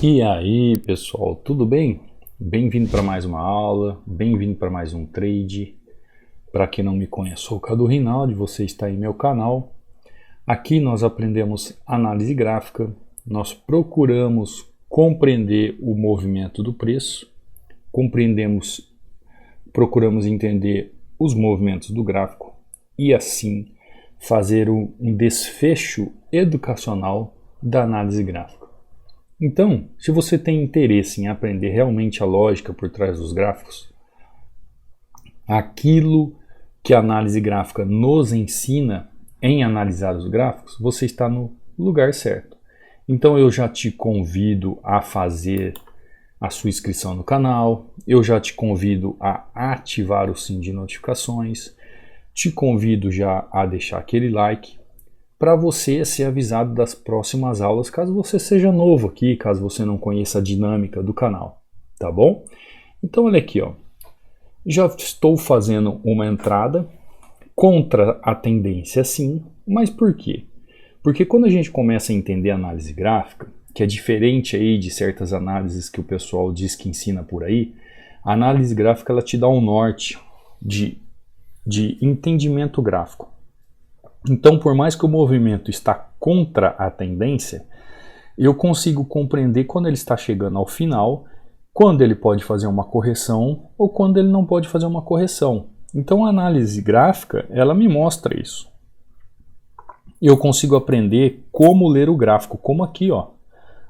E aí pessoal, tudo bem? Bem-vindo para mais uma aula, bem-vindo para mais um trade. Para quem não me conhece, sou o Cadu Rinaldi, você está em meu canal. Aqui nós aprendemos análise gráfica, nós procuramos compreender o movimento do preço, procuramos entender os movimentos do gráfico e assim fazer um desfecho educacional da análise gráfica. Então, se você tem interesse em aprender realmente a lógica por trás dos gráficos, aquilo que a análise gráfica nos ensina em analisar os gráficos, você está no lugar certo. Então eu já te convido a fazer a sua inscrição no canal, eu já te convido a ativar o sininho de notificações, te convido já a deixar aquele like, para você ser avisado das próximas aulas, caso você seja novo aqui, caso você não conheça a dinâmica do canal, tá bom? Então olha aqui, ó. Já estou fazendo uma entrada contra a tendência sim, mas por quê? Porque quando a gente começa a entender a análise gráfica, que é diferente aí de certas análises que o pessoal diz que ensina por aí, a análise gráfica ela te dá um norte de entendimento gráfico. Então, por mais que o movimento está contra a tendência, eu consigo compreender quando ele está chegando ao final, quando ele pode fazer uma correção ou quando ele não pode fazer uma correção. Então, a análise gráfica, ela me mostra isso. Eu consigo aprender como ler o gráfico, como aqui, ó.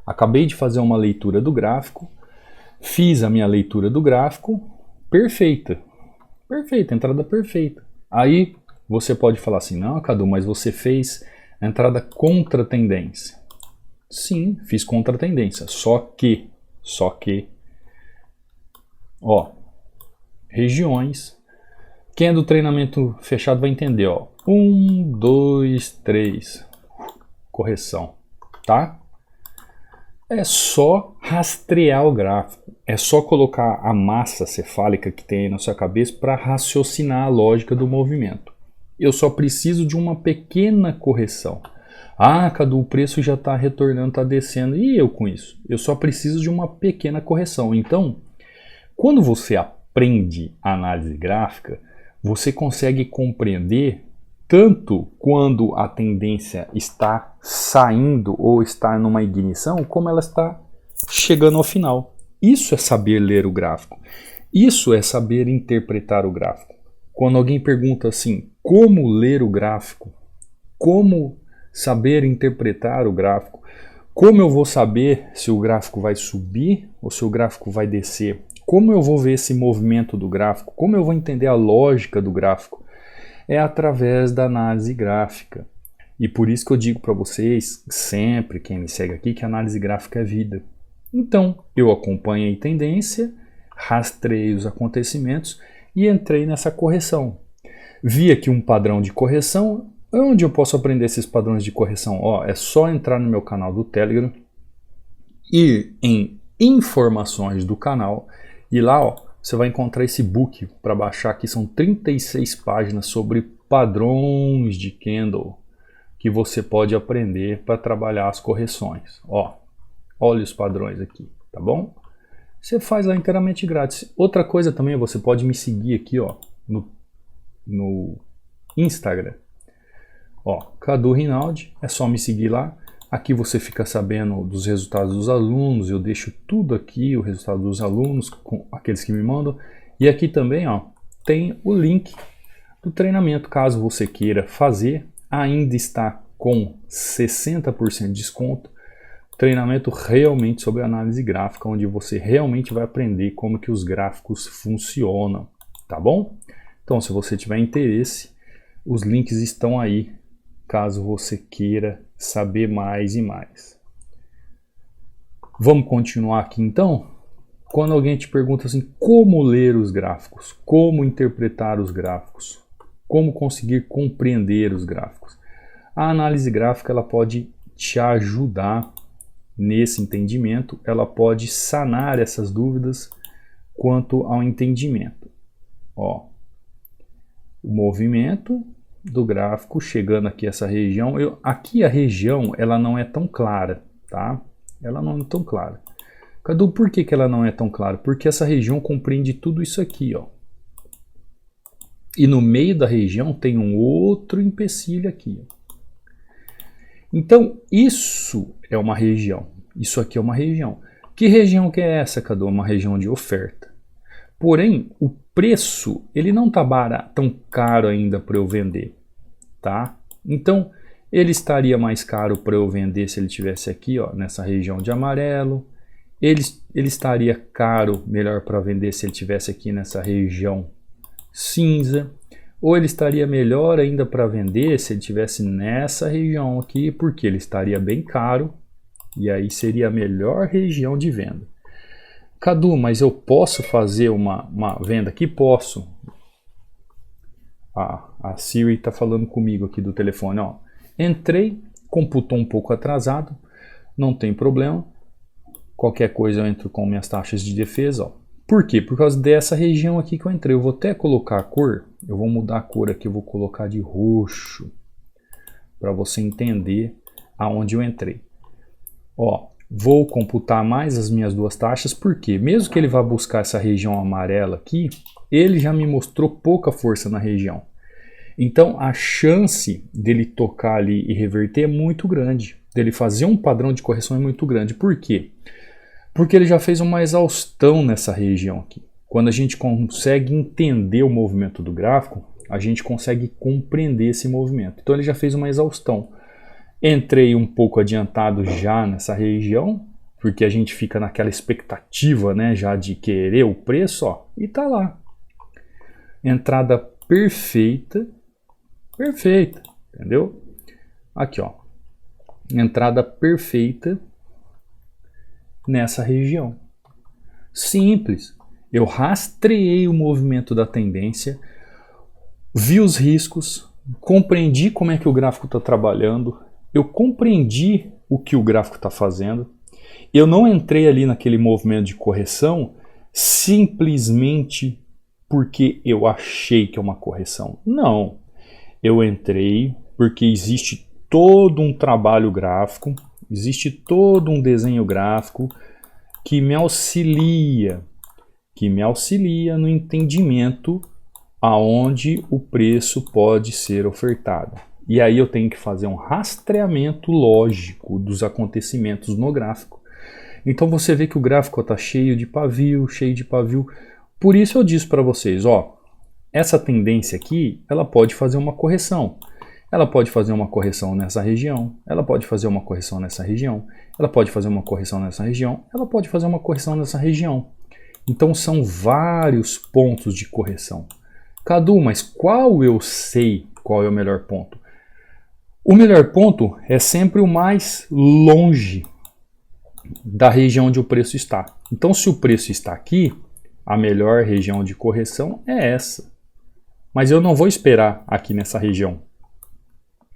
Acabei de fazer uma leitura do gráfico, fiz a minha leitura do gráfico, perfeita. Perfeita, entrada perfeita. Aí você pode falar assim, não, Cadu, mas você fez a entrada contra a tendência. Sim, fiz contra a tendência, só que, ó, regiões, quem é do treinamento fechado vai entender, ó, 1, 2, 3, correção, tá? É só rastrear o gráfico, é só colocar a massa cefálica que tem aí na sua cabeça para raciocinar a lógica do movimento. Eu só preciso de uma pequena correção. Ah, Cadu, o preço já está retornando, está descendo. E eu com isso? Eu só preciso de uma pequena correção. Então, quando você aprende a análise gráfica, você consegue compreender tanto quando a tendência está saindo ou está numa ignição, como ela está chegando ao final. Isso é saber ler o gráfico. Isso é saber interpretar o gráfico. Quando alguém pergunta assim, como ler o gráfico? Como saber interpretar o gráfico? Como eu vou saber se o gráfico vai subir ou se o gráfico vai descer? Como eu vou ver esse movimento do gráfico? Como eu vou entender a lógica do gráfico? É através da análise gráfica. E por isso que eu digo para vocês, sempre quem me segue aqui, que a análise gráfica é vida. Então, eu acompanho a tendência, rastreio os acontecimentos e entrei nessa correção. Vi aqui um padrão de correção. Onde eu posso aprender esses padrões de correção? Ó, é só entrar no meu canal do Telegram, ir em informações do canal e lá ó, você vai encontrar esse book para baixar aqui. São 36 páginas sobre padrões de candle que você pode aprender para trabalhar as correções. Ó, olha os padrões aqui, tá bom? Você faz lá inteiramente grátis. Outra coisa também, você pode me seguir aqui ó, no Instagram. Ó, Cadu Rinaldi, é só me seguir lá. Aqui você fica sabendo dos resultados dos alunos, eu deixo tudo aqui, o resultado dos alunos, com aqueles que me mandam. E aqui também ó, tem o link do treinamento, caso você queira fazer. Ainda está com 60% de desconto. Treinamento realmente sobre análise gráfica, onde você realmente vai aprender como que os gráficos funcionam, tá bom? Então, se você tiver interesse, os links estão aí, caso você queira saber mais e mais. Vamos continuar aqui então? Quando alguém te pergunta assim, como ler os gráficos, como interpretar os gráficos, como conseguir compreender os gráficos, a análise gráfica ela pode te ajudar nesse entendimento, ela pode sanar essas dúvidas quanto ao entendimento. Ó, o movimento do gráfico chegando aqui essa região, aqui a região ela não é tão clara, tá? Ela não é tão clara. Cadu, por que ela não é tão clara? Porque essa região compreende tudo isso aqui, ó. E no meio da região tem um outro empecilho aqui. Então, isso é uma região. Isso aqui é uma região. Que região que é essa, Cadu? Uma região de oferta. Porém, o preço, ele não está tão caro ainda para eu vender, tá? Então, ele estaria mais caro para eu vender se ele estivesse aqui, ó, nessa região de amarelo. Ele estaria caro, melhor para vender se ele estivesse aqui nessa região cinza. Ou ele estaria melhor ainda para vender se ele estivesse nessa região aqui, porque ele estaria bem caro. E aí seria a melhor região de venda. Cadu, mas eu posso fazer uma venda aqui? Posso. A Siri está falando comigo aqui do telefone. Ó. Entrei, computou um pouco atrasado, não tem problema. Qualquer coisa eu entro com minhas taxas de defesa. Ó. Por quê? Por causa dessa região aqui que eu entrei. Eu vou até colocar a cor. Eu vou mudar a cor aqui, eu vou colocar de roxo. Para você entender aonde eu entrei. Ó, vou computar mais as minhas duas taxas. Por quê? Mesmo que ele vá buscar essa região amarela aqui, ele já me mostrou pouca força na região. Então a chance dele tocar ali e reverter é muito grande. Dele fazer um padrão de correção é muito grande. Por quê? Porque ele já fez uma exaustão nessa região aqui. Quando a gente consegue entender o movimento do gráfico, a gente consegue compreender esse movimento. Então ele já fez uma exaustão. Entrei um pouco adiantado já nessa região, porque a gente fica naquela expectativa, né, já de querer o preço, ó, e tá lá. Entrada perfeita, entendeu? Aqui, ó, entrada perfeita nessa região. Simples. Eu rastreei o movimento da tendência, vi os riscos, compreendi como é que o gráfico está trabalhando, eu compreendi o que o gráfico está fazendo. Eu não entrei ali naquele movimento de correção simplesmente porque eu achei que é uma correção. Não. Eu entrei porque existe todo um trabalho gráfico, existe todo um desenho gráfico que me auxilia no entendimento aonde o preço pode ser ofertado. E aí eu tenho que fazer um rastreamento lógico dos acontecimentos no gráfico. Então você vê que o gráfico está cheio de pavio. Por isso eu disse para vocês, ó, essa tendência aqui, ela pode fazer uma correção. Ela pode fazer uma correção nessa região, ela pode fazer uma correção nessa região, ela pode fazer uma correção nessa região, ela pode fazer uma correção nessa região. Então são vários pontos de correção. Cadu, mas qual eu sei qual é o melhor ponto? O melhor ponto é sempre o mais longe da região onde o preço está. Então, se o preço está aqui, a melhor região de correção é essa. Mas eu não vou esperar aqui nessa região.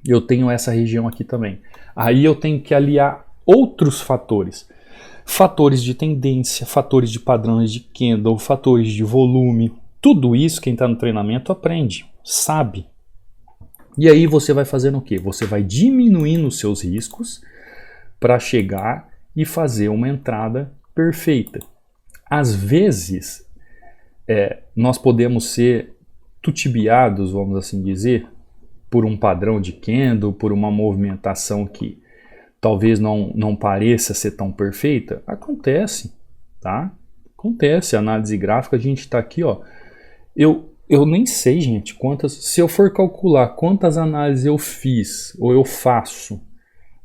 Eu tenho essa região aqui também. Aí eu tenho que aliar outros fatores. Fatores de tendência, fatores de padrões de candle, fatores de volume. Tudo isso quem está no treinamento aprende, sabe. E aí você vai fazendo o quê? Você vai diminuindo os seus riscos para chegar e fazer uma entrada perfeita. Às vezes, nós podemos ser tutibiados, vamos assim dizer, por um padrão de candle, por uma movimentação que talvez não pareça ser tão perfeita. Acontece, tá? Acontece. Análise gráfica, a gente está aqui, ó. Eu nem sei, gente, se eu for calcular quantas análises eu fiz ou eu faço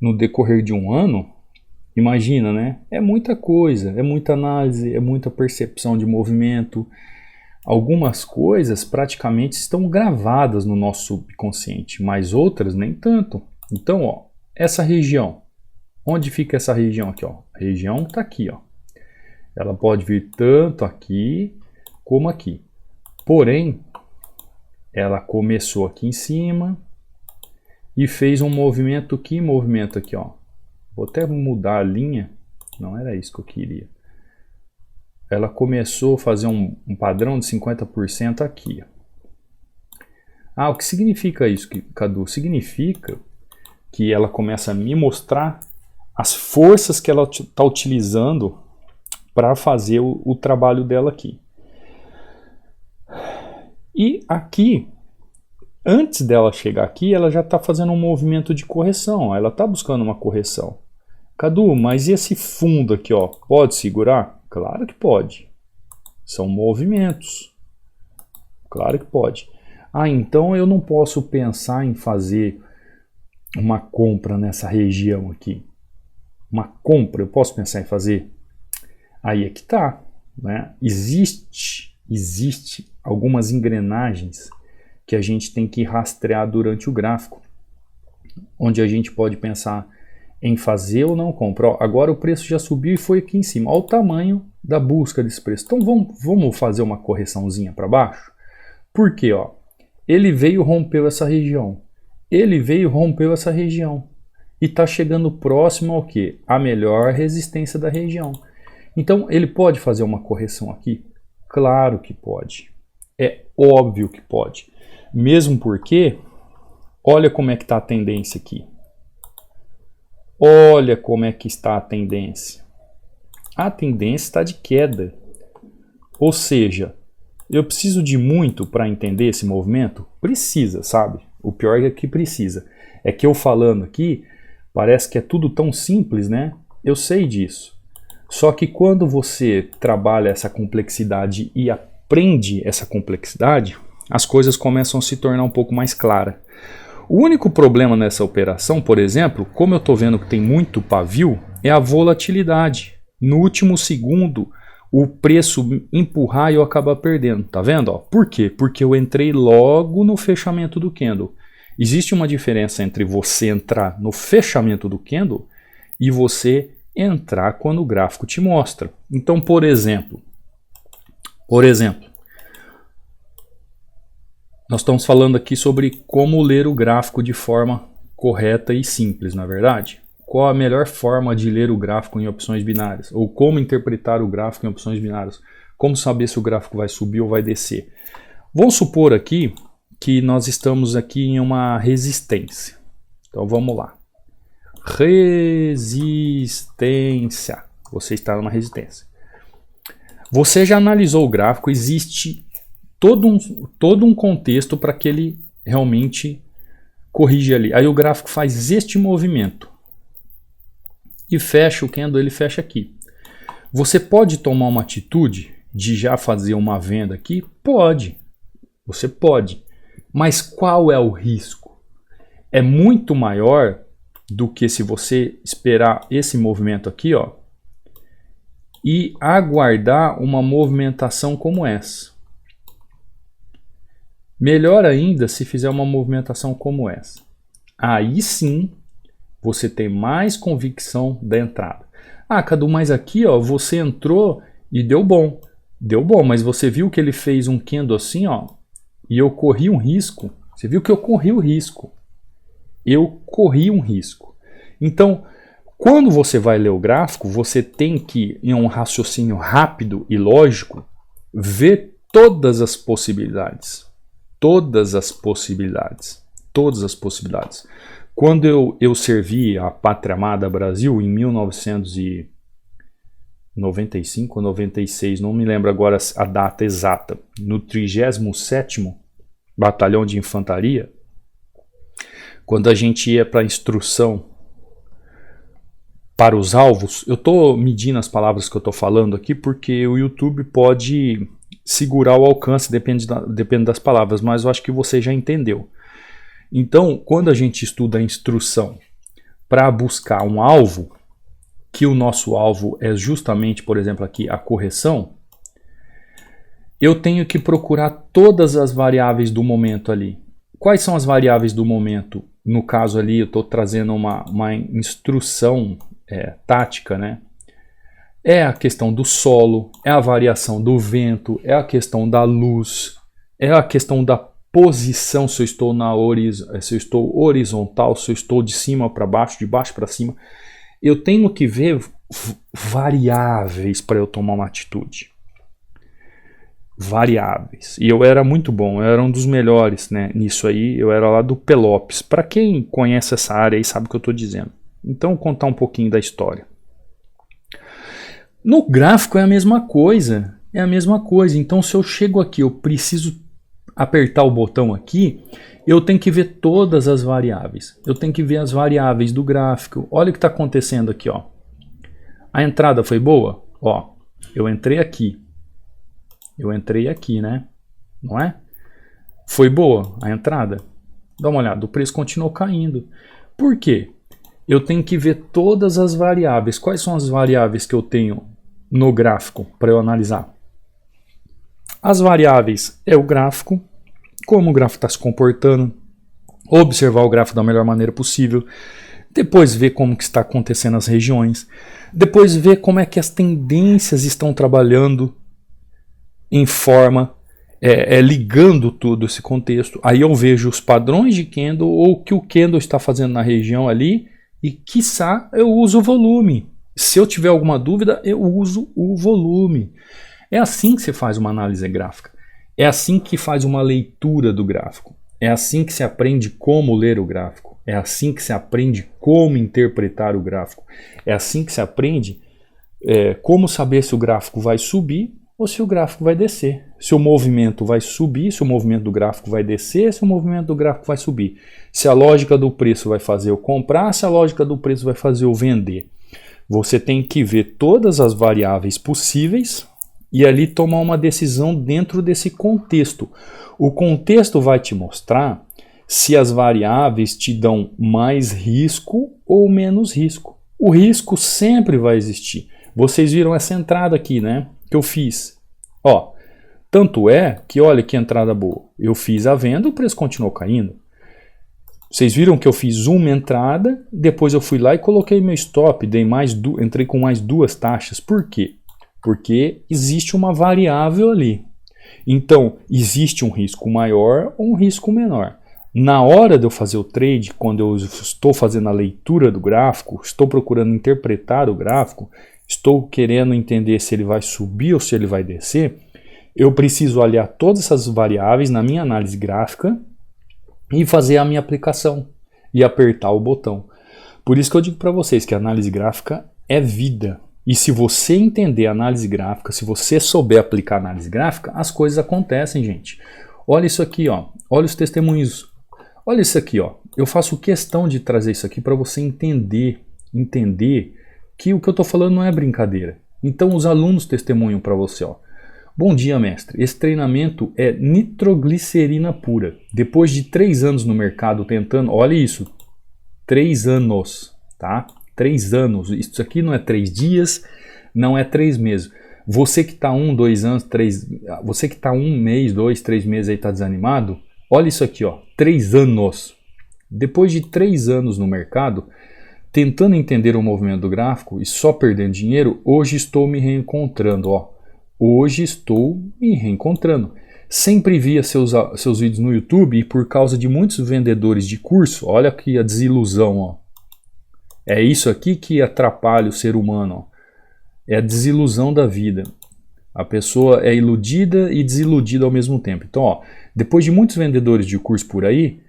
no decorrer de um ano, imagina, né? É muita coisa, é muita análise, é muita percepção de movimento. Algumas coisas praticamente estão gravadas no nosso subconsciente, mas outras nem tanto. Então, ó, essa região, onde fica essa região aqui, ó? A região está aqui, ó. Ela pode vir tanto aqui como aqui. Porém, ela começou aqui em cima e fez um movimento. Que movimento aqui, ó? Vou até mudar a linha. Não era isso que eu queria. Ela começou a fazer um padrão de 50% aqui. Ah, o que significa isso, Cadu? Significa que ela começa a me mostrar as forças que ela está utilizando para fazer o trabalho dela aqui. E aqui, antes dela chegar aqui, ela já está fazendo um movimento de correção, ela está buscando uma correção. Cadu, mas esse fundo aqui, ó, pode segurar? Claro que pode. São movimentos. Claro que pode. Ah, então eu não posso pensar em fazer uma compra nessa região aqui. Uma compra, eu posso pensar em fazer? Aí é que tá, né? Existe algumas engrenagens que a gente tem que rastrear durante o gráfico, onde a gente pode pensar em fazer ou não compra. Ó, agora o preço já subiu e foi aqui em cima. Olha o tamanho da busca desse preço. Então vamos fazer uma correçãozinha para baixo? Por quê? Ó, ele veio e rompeu essa região. Ele veio e rompeu essa região. E está chegando próximo ao quê? A melhor resistência da região. Então ele pode fazer uma correção aqui? Claro que pode. É óbvio que pode. Mesmo porque, olha como é que está a tendência aqui. Olha como é que está a tendência. A tendência está de queda. Ou seja, eu preciso de muito para entender esse movimento? Precisa, sabe? O pior é que precisa. É que eu falando aqui, parece que é tudo tão simples, né? Eu sei disso. Só que quando você trabalha essa complexidade e aprende essa complexidade, as coisas começam a se tornar um pouco mais claras. O único problema nessa operação, por exemplo, como eu estou vendo que tem muito pavio, é a volatilidade. No último segundo, o preço empurrar e eu acabar perdendo. Tá vendo? Ó, por quê? Porque eu entrei logo no fechamento do candle. Existe uma diferença entre você entrar no fechamento do candle e você entrar quando o gráfico te mostra. Então, por exemplo, nós estamos falando aqui sobre como ler o gráfico de forma correta e simples, na verdade. Qual a melhor forma de ler o gráfico em opções binárias? Ou como interpretar o gráfico em opções binárias? Como saber se o gráfico vai subir ou vai descer? Vamos supor aqui que nós estamos aqui em uma resistência. Então vamos lá. Resistência. Você está numa resistência. Você já analisou o gráfico, existe todo um contexto para que ele realmente corrija ali. Aí o gráfico faz este movimento e fecha o candle, ele fecha aqui. Você pode tomar uma atitude de já fazer uma venda aqui? Pode. Você pode. Mas qual é o risco? É muito maior do que se você esperar esse movimento aqui, ó, e aguardar uma movimentação como essa. Melhor ainda se fizer uma movimentação como essa. Aí sim, você tem mais convicção da entrada. Ah, Cadu, mas aqui ó, você entrou e deu bom. Deu bom, mas você viu que ele fez um candle assim, ó, e eu corri um risco. Você viu que eu corri o risco. Eu corri um risco. Então, quando você vai ler o gráfico, você tem que, em um raciocínio rápido e lógico, ver todas as possibilidades. Todas as possibilidades. Todas as possibilidades. Quando eu servi a Pátria Amada Brasil em 1995 ou 96, não me lembro agora a data exata, no 37º Batalhão de Infantaria, quando a gente ia para a instrução para os alvos, eu estou medindo as palavras que eu estou falando aqui porque o YouTube pode segurar o alcance, depende das palavras, mas eu acho que você já entendeu. Então, quando a gente estuda a instrução para buscar um alvo, que o nosso alvo é justamente, por exemplo, aqui a correção, eu tenho que procurar todas as variáveis do momento ali. Quais são as variáveis do momento? No caso ali, eu estou trazendo uma instrução tática, né? É a questão do solo, é a variação do vento, é a questão da luz, é a questão da posição, se eu estou se eu estou horizontal, se eu estou de cima para baixo, de baixo para cima. Eu tenho que ver variáveis para eu tomar uma atitude. Variáveis. E eu era muito bom, eu era um dos melhores, né, nisso aí. Eu era lá do Pelopes. Para quem conhece essa área aí sabe o que eu estou dizendo. Então, vou contar um pouquinho da história. No gráfico é a mesma coisa. É a mesma coisa. Então, se eu chego aqui, eu preciso apertar o botão aqui, eu tenho que ver todas as variáveis. Eu tenho que ver as variáveis do gráfico. Olha o que está acontecendo aqui, ó. A entrada foi boa? Ó, eu entrei aqui. Eu entrei aqui, né? Não é? Foi boa a entrada? Dá uma olhada, o preço continuou caindo. Por quê? Eu tenho que ver todas as variáveis. Quais são as variáveis que eu tenho no gráfico para eu analisar? As variáveis é o gráfico, como o gráfico está se comportando, observar o gráfico da melhor maneira possível, depois ver como que está acontecendo as regiões, depois ver como é que as tendências estão trabalhando em forma, ligando todo esse contexto. Aí eu vejo os padrões de candle ou o que o candle está fazendo na região ali e, quiçá, eu uso o volume. Se eu tiver alguma dúvida, eu uso o volume. É assim que se faz uma análise gráfica. É assim que faz uma leitura do gráfico. É assim que se aprende como ler o gráfico. É assim que se aprende como interpretar o gráfico. É assim que se aprende como saber se o gráfico vai subir ou se o gráfico vai descer. Se o movimento vai subir, se o movimento do gráfico vai descer, se o movimento do gráfico vai subir. Se a lógica do preço vai fazer eu comprar, se a lógica do preço vai fazer eu vender. Você tem que ver todas as variáveis possíveis e ali tomar uma decisão dentro desse contexto. O contexto vai te mostrar se as variáveis te dão mais risco ou menos risco. O risco sempre vai existir. Vocês viram essa entrada aqui, né? Que eu fiz. Ó, tanto é que, olha que entrada boa. Eu fiz a venda, o preço continuou caindo. Vocês viram que eu fiz uma entrada, depois eu fui lá e coloquei meu stop, entrei com mais duas taxas. Por quê? Porque existe uma variável ali. Então, existe um risco maior ou um risco menor. Na hora de eu fazer o trade, quando eu estou fazendo a leitura do gráfico, estou procurando interpretar o gráfico, estou querendo entender se ele vai subir ou se ele vai descer, eu preciso olhar todas essas variáveis na minha análise gráfica e fazer a minha aplicação e apertar o botão. Por isso que eu digo para vocês que a análise gráfica é vida. E se você entender a análise gráfica, se você souber aplicar a análise gráfica, as coisas acontecem, gente. Olha isso aqui, ó. Olha os testemunhos. Olha isso aqui, ó. Eu faço questão de trazer isso aqui para você entender que o que eu estou falando não é brincadeira. Então os alunos testemunham para você, ó. Bom dia, mestre. Esse treinamento é nitroglicerina pura. Depois de 3 anos no mercado tentando, olha isso, 3 anos, tá? 3 anos. Isso aqui não é 3 dias, não é 3 meses. Você que está 1, 2 anos, 3, você que está 1 mês, 2, 3 meses aí está desanimado, olha isso aqui, ó, 3 anos. Depois de 3 anos no mercado, tentando entender o movimento do gráfico e só perdendo dinheiro, hoje estou me reencontrando, ó. Hoje estou me reencontrando. Sempre via seus vídeos no YouTube e por causa de muitos vendedores de curso, olha aqui a desilusão, ó. É isso aqui que atrapalha o ser humano, ó. É a desilusão da vida. A pessoa é iludida e desiludida ao mesmo tempo. Então, ó, depois de muitos vendedores de curso por aí,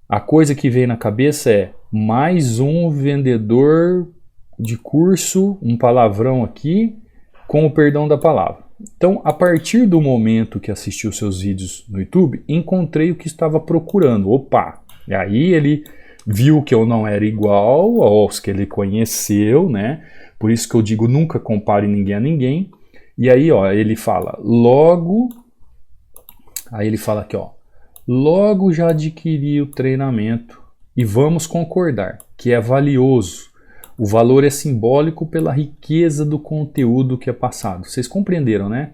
a coisa que vem na cabeça é mais um vendedor de curso, um palavrão aqui, com o perdão da palavra. Então, a partir do momento que assisti os seus vídeos no YouTube, encontrei o que estava procurando. Opa! E aí ele viu que eu não era igual aos que ele conheceu, né? Por isso que eu digo, nunca compare ninguém a ninguém. E aí, ó, ele fala, aí ele fala aqui, ó, logo já adquiri o treinamento e vamos concordar que é valioso. O valor é simbólico pela riqueza do conteúdo que é passado. Vocês compreenderam, né?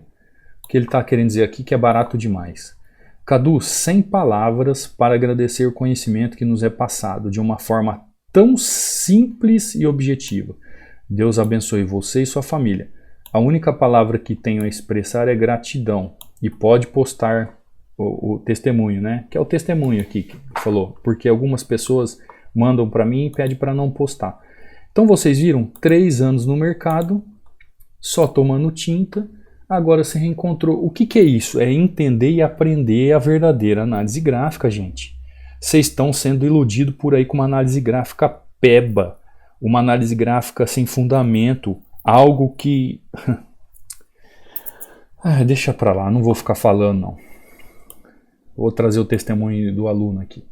O que ele está querendo dizer aqui que é barato demais. Cadu, sem palavras para agradecer o conhecimento que nos é passado de uma forma tão simples e objetiva. Deus abençoe você e sua família. A única palavra que tenho a expressar é gratidão. E pode postar o testemunho, né? Que é o testemunho aqui que falou. Porque algumas pessoas mandam para mim e pedem para não postar. Então vocês viram, 3 anos no mercado, só tomando tinta, agora se reencontrou. O que é isso? É entender e aprender a verdadeira análise gráfica, gente. Vocês estão sendo iludidos por aí com uma análise gráfica peba, uma análise gráfica sem fundamento. algo que... deixa pra lá, não vou ficar falando não. Vou trazer o testemunho do aluno aqui.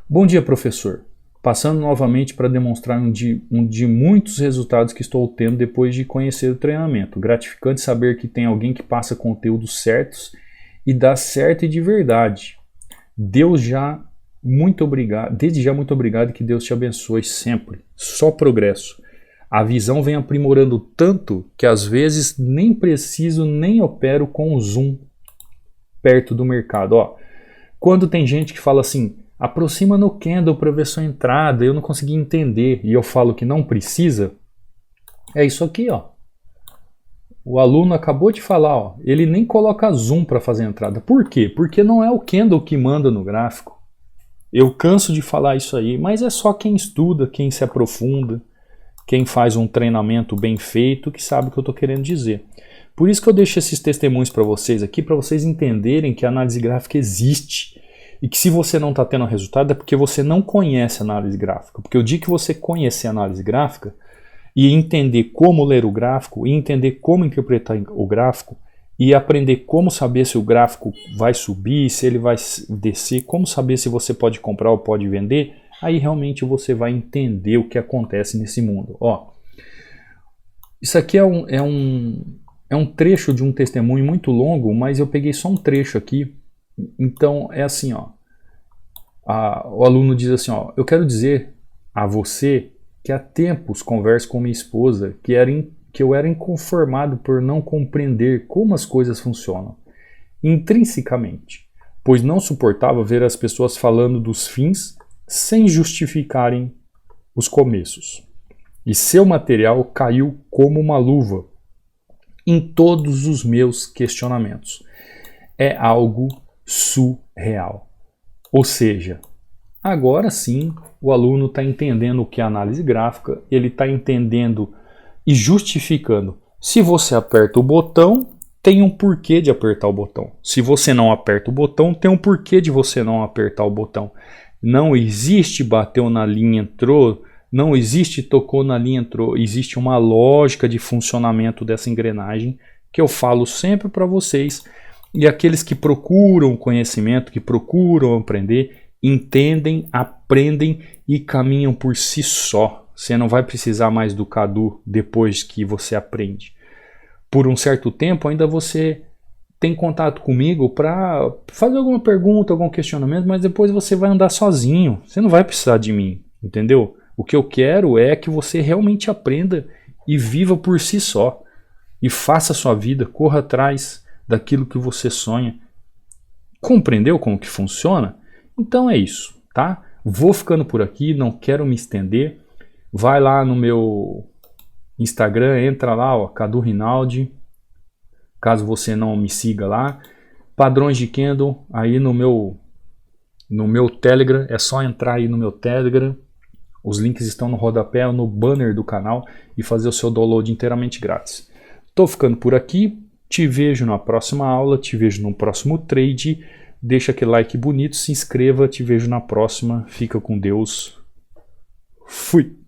Bom dia, professor. Passando novamente para demonstrar um de muitos resultados que estou tendo depois de conhecer o treinamento. Gratificante saber que tem alguém que passa conteúdos certos e dá certo e de verdade. Desde já, muito obrigado e que Deus te abençoe sempre. Só progresso. A visão vem aprimorando tanto que às vezes nem preciso nem opero com o zoom perto do mercado. Ó, quando tem gente que fala assim, aproxima no candle para ver sua entrada, eu não consegui entender, e eu falo que não precisa, é isso aqui, ó. O aluno acabou de falar, ó, ele nem coloca zoom para fazer a entrada. Por quê? Porque não é o candle que manda no gráfico. Eu canso de falar isso aí, mas é só quem estuda, quem se aprofunda, quem faz um treinamento bem feito, que sabe o que eu estou querendo dizer. Por isso que eu deixo esses testemunhos para vocês aqui, para vocês entenderem que a análise gráfica existe. E que se você não está tendo resultado é porque você não conhece a análise gráfica. Porque o dia que você conhecer a análise gráfica e entender como ler o gráfico, e entender como interpretar o gráfico, e aprender como saber se o gráfico vai subir, se ele vai descer, como saber se você pode comprar ou pode vender, aí realmente você vai entender o que acontece nesse mundo. Ó, isso aqui é um trecho de um testemunho muito longo, mas eu peguei só um trecho aqui. Então é assim, ó. O aluno diz assim, ó, eu quero dizer a você que há tempos converso com minha esposa que eu era inconformado por não compreender como as coisas funcionam intrinsecamente, pois não suportava ver as pessoas falando dos fins sem justificarem os começos. E seu material caiu como uma luva em todos os meus questionamentos. É algo surreal. Ou seja, agora sim o aluno está entendendo o que é análise gráfica, ele está entendendo e justificando. Se você aperta o botão, tem um porquê de apertar o botão. Se você não aperta o botão, tem um porquê de você não apertar o botão. Não existe bateu na linha, entrou, não existe tocou na linha, entrou. Existe uma lógica de funcionamento dessa engrenagem que eu falo sempre para vocês. E aqueles que procuram conhecimento, que procuram aprender, entendem, aprendem e caminham por si só. Você não vai precisar mais do Cadu depois que você aprende. Por um certo tempo ainda você tem contato comigo para fazer alguma pergunta, algum questionamento, mas depois você vai andar sozinho. Você não vai precisar de mim, entendeu? O que eu quero é que você realmente aprenda e viva por si só. E faça a sua vida, corra atrás daquilo que você sonha. Compreendeu como que funciona? Então é isso, tá? Vou ficando por aqui, não quero me estender. Vai lá no meu Instagram, entra lá, ó, Cadu Rinaldi. Caso você não me siga lá. Padrões de candle, aí no meu Telegram, é só entrar aí no meu Telegram. Os links estão no rodapé ou no banner do canal e fazer o seu download inteiramente grátis. Tô ficando por aqui. Te vejo na próxima aula, te vejo no próximo trade. Deixa aquele like bonito, se inscreva, te vejo na próxima. Fica com Deus. Fui!